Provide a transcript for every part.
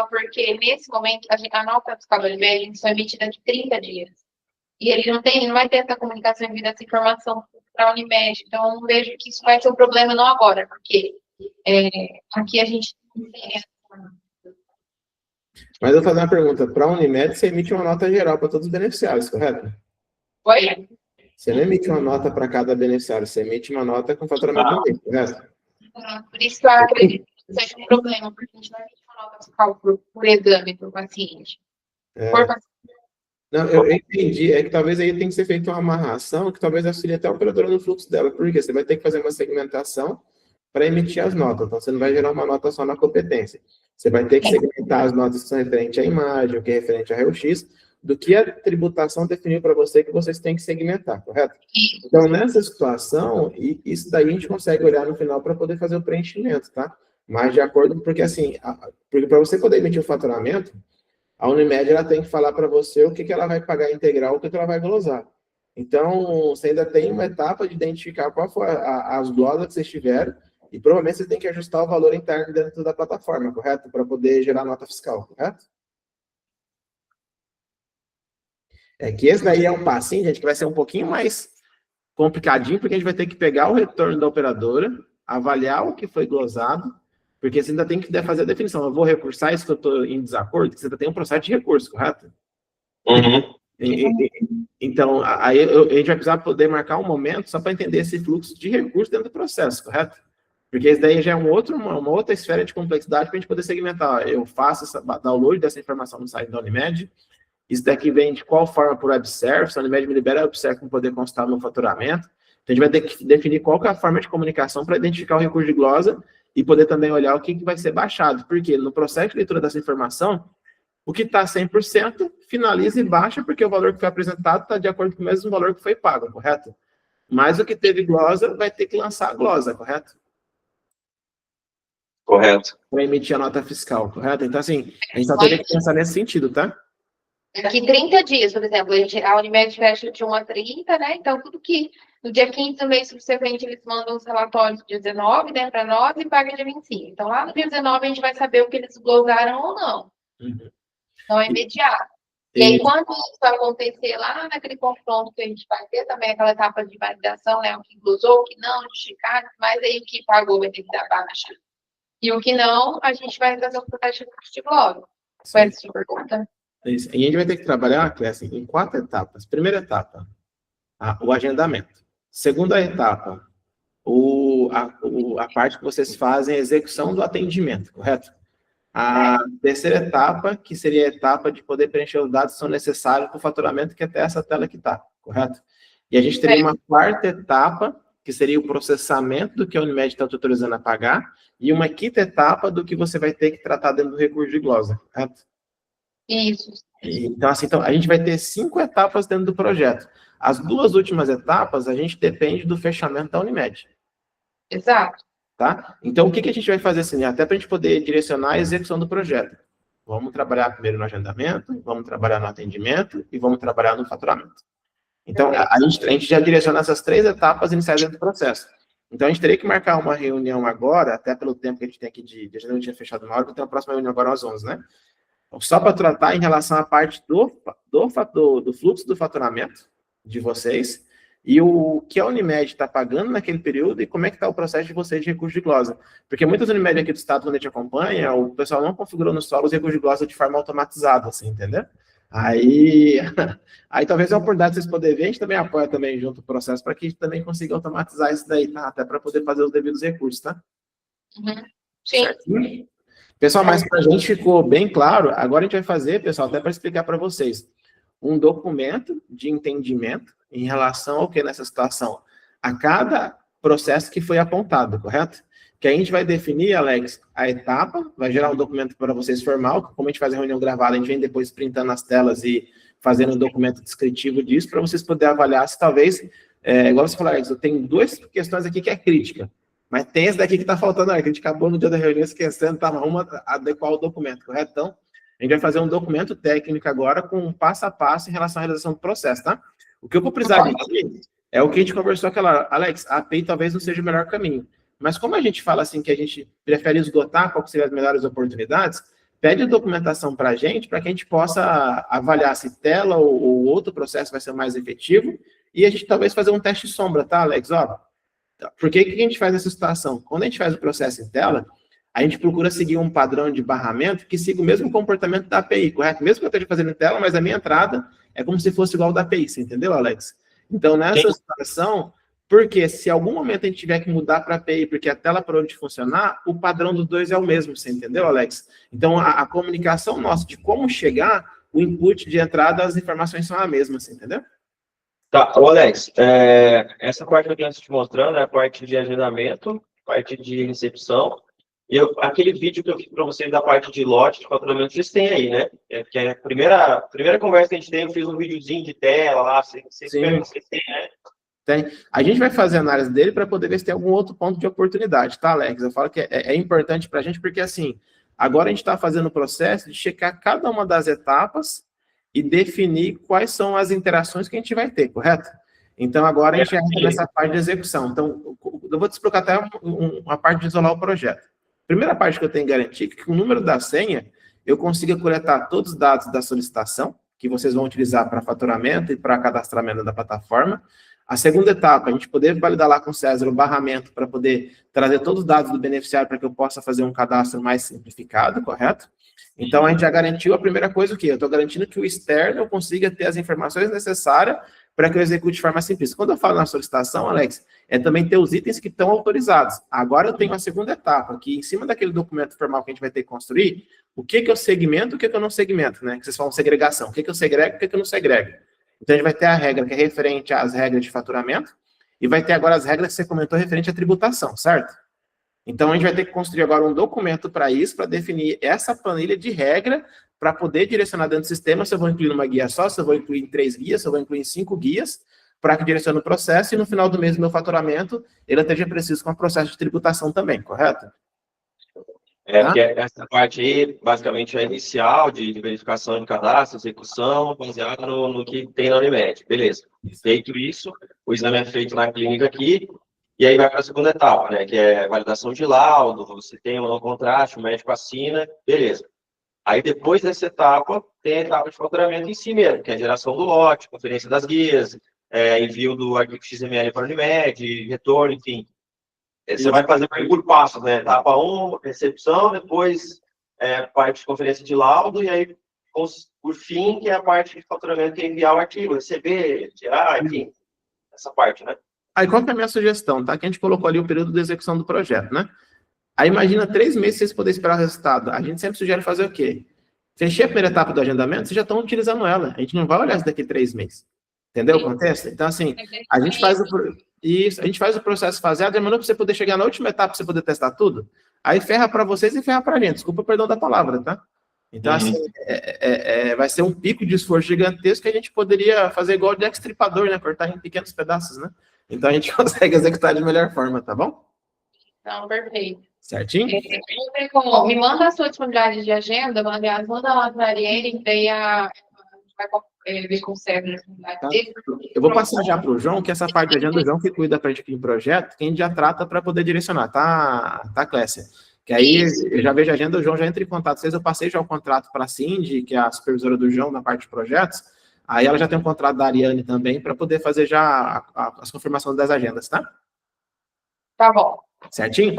problema porque, nesse momento, a nota fiscal do Unimed só é emitida de 30 dias. E ele não vai ter essa comunicação devido a essa informação para a Unimed. Então, eu vejo que isso vai ser um problema não agora, porque aqui a gente não tem essa. Mas eu vou fazer uma pergunta. Para a Unimed, você emite uma nota geral para todos os beneficiários, correto? Oi? Você não emite uma nota para cada beneficiário, você emite uma nota com faturamento do mês, correto? Por isso que eu acredito que seja um problema, porque a gente não emite uma nota fiscal por exame para o paciente. Não, eu entendi. É que talvez aí tem que ser feita uma amarração que talvez auxilie até a operadora no fluxo dela, porque você vai ter que fazer uma segmentação para emitir as notas. Então, você não vai gerar uma nota só na competência. Você vai ter que segmentar as notas que são referentes à imagem, o que é referente a raio-x, do que a tributação definiu para você que vocês têm que segmentar, correto? Então, nessa situação, isso daí a gente consegue olhar no final para poder fazer o preenchimento, tá? Mas de acordo, porque assim, porque para você poder emitir o faturamento, a Unimed ela tem que falar para você o que ela vai pagar integral, o que ela vai glosar. Então, você ainda tem uma etapa de identificar qual foi as glosas que vocês tiveram, e provavelmente você tem que ajustar o valor interno dentro da plataforma, correto? Para poder gerar nota fiscal, correto? É que esse daí é um passinho, gente, que vai ser um pouquinho mais complicadinho, porque a gente vai ter que pegar o retorno da operadora, avaliar o que foi glosado, porque você ainda tem que fazer a definição. Eu vou recursar isso que eu estou em desacordo, que você ainda tem um processo de recurso, correto? Uhum. Então, aí a gente vai precisar poder marcar um momento só para entender esse fluxo de recurso dentro do processo, correto? Porque isso daí já é uma outra esfera de complexidade para a gente poder segmentar. Eu faço essa download dessa informação no site da Unimed, isso daqui vem de qual forma por web service, a Unimed me libera web service para poder constar no faturamento. Então, a gente vai ter que definir qual que é a forma de comunicação para identificar o recurso de glosa e poder também olhar o que vai ser baixado. Porque no processo de leitura dessa informação, o que está 100% finaliza e baixa, porque o valor que foi apresentado está de acordo com o mesmo valor que foi pago, correto? Mas o que teve glosa vai ter que lançar a glosa, correto? Correto. Para emitir a nota fiscal, correto? Então, assim, a gente só teria que pensar nesse sentido, tá? Daqui 30 dias, por exemplo, a Unimed fecha de 1 a 30, né? Então, tudo que no dia 15 do mês subsequente eles mandam os relatórios dia 19, né, para nós e paga dia 25. Então, lá no dia 19 a gente vai saber o que eles glosaram ou não. Uhum. Não é imediato. E aí, quando isso acontecer lá naquele confronto que a gente vai ter também aquela etapa de validação, né? O que glosou, o que não, de checar, mas aí o que pagou vai ter que dar baixa. E o que não, a gente vai fazer o processo de glosa. Foi essa sua pergunta? Isso. E a gente vai ter que trabalhar, assim, em 4 etapas. Primeira etapa, o agendamento. Segunda etapa, a parte que vocês fazem a execução do atendimento, correto? A terceira etapa, que seria a etapa de poder preencher os dados que são necessários para o faturamento, que é até essa tela que está, correto? E a gente teria uma quarta etapa, que seria o processamento do que a Unimed está autorizando a pagar, e uma quinta etapa do que você vai ter que tratar dentro do recurso de glosa, correto? Isso. Então, assim, a gente vai ter 5 etapas dentro do projeto. As 2 últimas etapas, a gente depende do fechamento da Unimed. Exato. Tá? Então, o que a gente vai fazer assim, até para a gente poder direcionar a execução do projeto? Vamos trabalhar primeiro no agendamento, vamos trabalhar no atendimento e vamos trabalhar no faturamento. Então, a gente já direciona essas 3 etapas iniciais dentro do processo. Então, a gente teria que marcar uma reunião agora, até pelo tempo que a gente tem aqui a gente não tinha fechado uma hora, porque tem a próxima reunião agora às 11, né? Só para tratar em relação à parte do fluxo do faturamento de vocês e o que a Unimed está pagando naquele período e como é que está o processo de vocês de recurso de glosa. Porque muitas Unimed aqui do estado, quando a gente acompanha, o pessoal não configurou no solo os recursos de glosa de forma automatizada, assim, entendeu? Aí talvez é uma oportunidade de vocês poderem ver, a gente também apoia também junto o processo para que a gente também consiga automatizar isso daí, tá? Até para poder fazer os devidos recursos, tá? Uhum. Sim. Certinho? Pessoal, mas para a gente ficou bem claro, agora a gente vai fazer, pessoal, até para explicar para vocês, um documento de entendimento em relação ao que nessa situação, a cada processo que foi apontado, correto? Que a gente vai definir, Alex, a etapa, vai gerar um documento para vocês formal, como a gente faz a reunião gravada, a gente vem depois printando as telas e fazendo um documento descritivo disso, para vocês poderem avaliar se talvez, igual você falou, Alex, eu tenho 2 questões aqui que é crítica. Mas tem esse daqui que está faltando, que a gente acabou no dia da reunião esquecendo, estava adequar o documento, correto? Então, a gente vai fazer um documento técnico agora com um passo a passo em relação à realização do processo, tá? O que eu vou precisar de ti é o que a gente conversou aquela, Alex, a API talvez não seja o melhor caminho. Mas como a gente fala assim que a gente prefere esgotar qual que seriam as melhores oportunidades, pede a documentação para que a gente possa avaliar se tela ou outro processo vai ser mais efetivo, e a gente talvez fazer um teste sombra, tá, Alex? Ó, por que a gente faz essa situação? Quando a gente faz o processo em tela, a gente procura seguir um padrão de barramento que siga o mesmo comportamento da API, correto? Mesmo que eu esteja fazendo em tela, mas a minha entrada é como se fosse igual ao da API, você entendeu, Alex? Então, nessa situação, porque se em algum momento a gente tiver que mudar para a API, porque a tela parou de funcionar, o padrão dos dois é o mesmo, você entendeu, Alex? Então, a comunicação nossa de como chegar, o input de entrada, as informações são a mesma, você entendeu? Tá, ô Alex, essa parte que eu estou te mostrando é a parte de agendamento, parte de recepção, e aquele vídeo que eu fiz para vocês da parte de lote, de faturamento, vocês têm aí, né? Que é a primeira conversa que a gente tem, eu fiz um videozinho de tela lá, vocês têm, né? Tem. A gente vai fazer análise dele para poder ver se tem algum outro ponto de oportunidade, tá, Alex? Eu falo que é importante para a gente, porque assim, agora a gente está fazendo o processo de checar cada uma das etapas e definir quais são as interações que a gente vai ter, correto? Então, agora a gente entra nessa parte de execução. Então, eu vou te explicar até uma parte de isolar o projeto. Primeira parte que eu tenho que garantir é que com o número da senha, eu consiga coletar todos os dados da solicitação, que vocês vão utilizar para faturamento e para cadastramento da plataforma. A segunda etapa, a gente poder validar lá com o César o barramento para poder trazer todos os dados do beneficiário para que eu possa fazer um cadastro mais simplificado, correto? Então, a gente já garantiu a primeira coisa, o quê? Eu estou garantindo que o externo eu consiga ter as informações necessárias para que eu execute de forma simples. Quando eu falo na solicitação, Alex, é também ter os itens que estão autorizados. Agora eu tenho a segunda etapa, que em cima daquele documento formal que a gente vai ter que construir, o que eu segmento e o que eu não segmento, né? Que vocês falam segregação. O que eu segrego e o que eu não segrego. Então, a gente vai ter a regra que é referente às regras de faturamento e vai ter agora as regras que você comentou referente à tributação, certo? Então, a gente vai ter que construir agora um documento para isso, para definir essa planilha de regra, para poder direcionar dentro do sistema se eu vou incluir numa guia só, se eu vou incluir em 3 guias, se eu vou incluir em 5 guias, para que direcione o processo e no final do mês do meu faturamento, ele esteja preciso com o processo de tributação também, correto? Porque essa parte aí, basicamente, é inicial de verificação de cadastro, execução, baseada no que tem na Unimed. Beleza. Feito isso, o exame é feito na clínica aqui, e aí vai para a segunda etapa, né? Que é validação de laudo, você tem ou não contraste, o médico assina, beleza. Aí, depois dessa etapa, tem a etapa de faturamento em si mesmo, que é a geração do lote, conferência das guias, envio do arquivo XML para a Unimed, retorno, enfim. Você vai fazer por passos, né? Etapa 1, recepção, depois parte de conferência de laudo, e aí, por fim, que é a parte de faturamento, que é enviar o arquivo, receber, tirar, enfim, essa parte, né? Aí, qual que é a minha sugestão, tá? Que a gente colocou ali o período de execução do projeto, né? Aí, imagina 3 meses vocês poderem esperar o resultado. A gente sempre sugere fazer o quê? Fechei a primeira etapa do agendamento, vocês já estão utilizando ela. A gente não vai olhar isso daqui 3 meses. Entendeu o contexto? Então, assim, a gente faz o processo faseado, demorou para você poder chegar na última etapa, para você poder testar tudo. Aí ferra para vocês e ferra para a gente. Desculpa o perdão da palavra, tá? Então, assim, vai ser um pico de esforço gigantesco que a gente poderia fazer igual de extripador, né? Cortar em pequenos pedaços, né? Então, a gente consegue executar de melhor forma, tá bom? Então, perfeito. Certinho? Me manda a sua disponibilidade de agenda, aliás, manda lá para a Ariane, daí a gente vai ver com o Sérgio a disponibilidade dele. Eu vou passar já para o João, que essa parte de agenda, o João que cuida para a gente aqui em projeto, que a gente já trata para poder direcionar, tá, Clécia? Que aí eu já vejo a agenda, o João já entra em contato com vocês, eu passei já o contrato para a Cindy, que é a supervisora do João na parte de projetos, aí ela já tem um contrato da Ariane também, para poder fazer já as confirmações das agendas, tá? Tá bom. Certinho?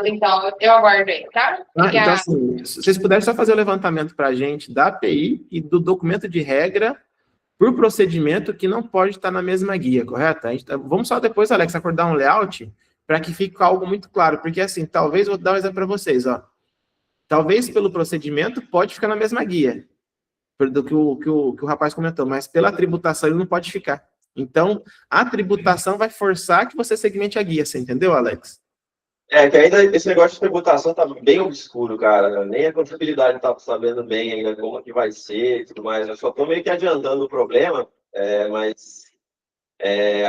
Então, eu aguardo aí, tá? Então, assim, se vocês puderem só fazer o levantamento para a gente da API e do documento de regra por procedimento que não pode estar na mesma guia, correto? Vamos só depois, Alex, acordar um layout para que fique algo muito claro, porque assim, talvez, vou dar um exemplo para vocês, ó. Talvez pelo procedimento pode ficar na mesma guia, do que o rapaz comentou, mas pela tributação ele não pode ficar. Então, a tributação vai forçar que você segmente a guia, você entendeu, Alex? Que ainda esse negócio de tributação tá bem obscuro, cara. Nem a contabilidade tá sabendo bem ainda como que vai ser e tudo mais. Eu só tô meio que adiantando o problema, mas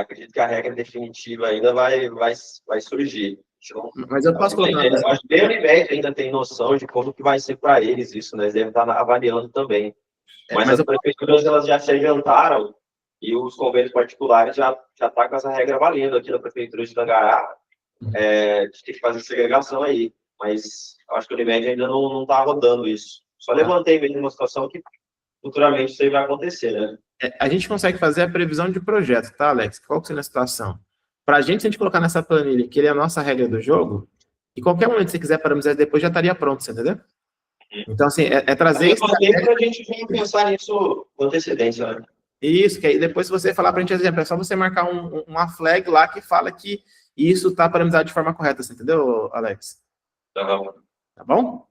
acredito que a regra definitiva ainda vai surgir. Então, mas eu posso colocar... Acho que a Unimed ainda tem noção de como que vai ser para eles isso, né? Eles devem estar avaliando também. Mas as prefeituras, elas já se adiantaram e os convênios particulares já tá com essa regra valendo aqui na prefeitura de Tangará. A gente tem que fazer segregação aí, mas acho que o Unimed ainda não está rodando isso. Só levantei mesmo uma situação que futuramente isso aí vai acontecer, né? A gente consegue fazer a previsão de projeto, tá, Alex? Qual que seria a situação? Para a gente, se a gente colocar nessa planilha que ele é a nossa regra do jogo, e qualquer momento que você quiser parametrizar depois, já estaria pronto, você entendeu? Então, assim, é trazer isso. Para a gente vir pensar nisso com antecedência, né? Isso, que aí depois, se você falar para a gente, exemplo, é só você marcar uma flag lá que fala que isso está parametrizado de forma correta, você entendeu, Alex? Tá bom?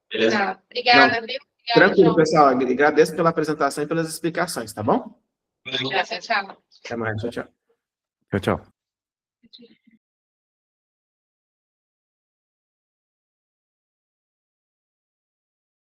Beleza. Tá. Obrigada, viu? Obrigada, Tranquilo, João. pessoal. Agradeço pela apresentação e pelas explicações, tá bom? Obrigada, tchau. Até mais. Tchau, tchau. Tchau, tchau.